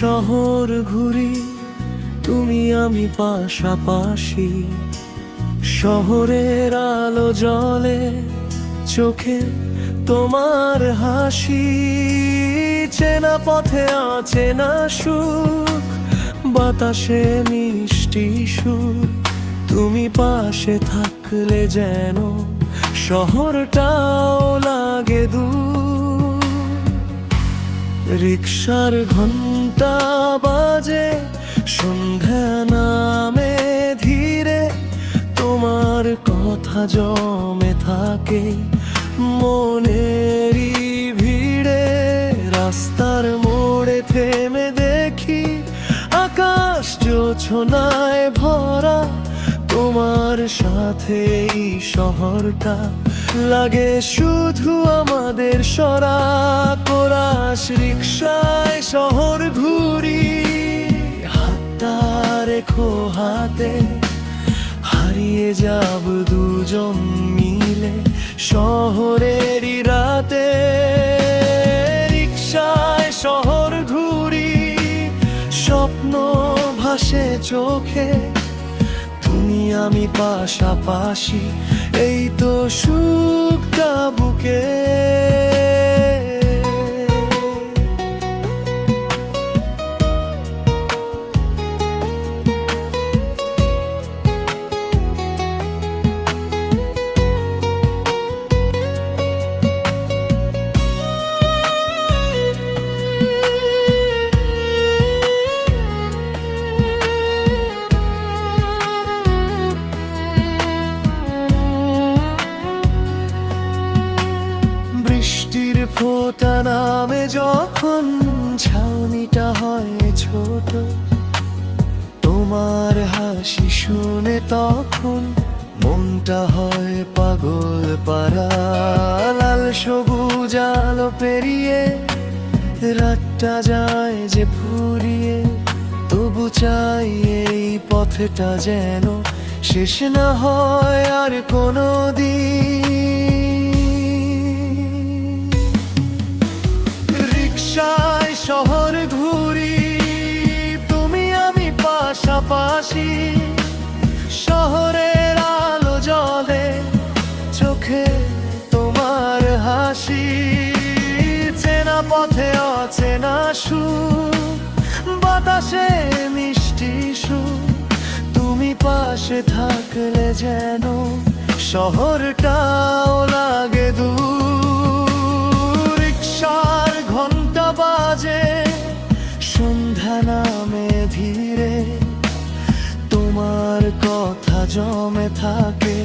শহর ঘুরি তুমি আমি পাশাপাশি, শহরের আলো জ্বলে চোখে তোমার হাসি। চেনা পথে অচেনা সুখ, বাতাসে মিষ্টি সুর, তুমি পাশে থাকলে যেন শহরটাও লাগে দূর। রিকশার ঘন্টা বাজে, সন্ধ্যা নামে ধীরে, তোমার কথা জমে থাকে মনেরই ভিড়ে। রাস্তার মোড়ে থেমে দেখি আকাশ জোছনায় ভরা, তোমার সাথে এই শহরটা লাগে শুধু আমাদের সরা। কোরাস রিকশায় শহর ঘুরি, হাতটা রেখো হাতে, হারিয়ে যাব দুজন মিলে শহরেরই রাতে। রিকশায় শহর ঘুরি, স্বপ্ন ভাসে চোখে, তুমি আমি পাশাপাশি, এই তো সুখটা বুকে। বৃষ্টির ফোঁটা নামে যখন ছাউনিটা হয় ছোট, তোমার হাসি শুনে তখন মনটা হয় পাগল পারা। লাল সবুজ আলো পেরিয়ে রাতটা যায় যে ফুরিয়ে, তবু চাই এই পথটা যেন শেষ না হয় আর কোনো দিন। রিকশায় শহর ঘুরি তুমি আমি পাশাপাশি, শহরের আলো জ্বলে চোখে তোমার হাসি। চেনা পথে অচেনা সুর, বাতাসে মিষ্টি সুর, তুমি পাশে থাকলে যেন শহরটাও লাগে দূর। রিকশার ঘন্টা বাজে, সন্ধ্যা নামে ধীরে, তোমার কথা জমে থাকে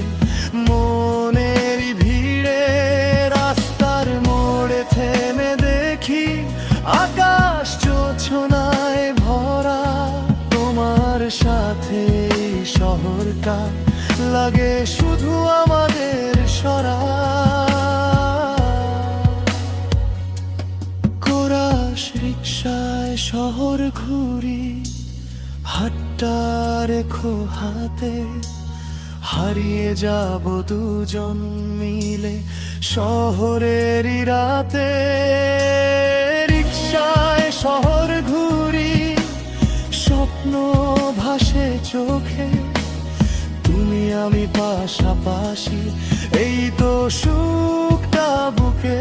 মনের ভিড়ে। রাস্তার মোড়ে থেমে দেখি আকাশ জোছনায় ভরা, তোমার সাথে এই শহরটা লাগে শুধু আমাদের সরা। কোরাস রিকশায় শহর ঘুরি, হাতটা রেখো হাতে, হারিয়ে যাব দুজন মিলে শহরেরই রাতে। রিকশায় শহর ঘুরি, স্বপ্ন ভাসে চোখে, তুমি আমি পাশাপাশি, এই তো সুখটা বুকে।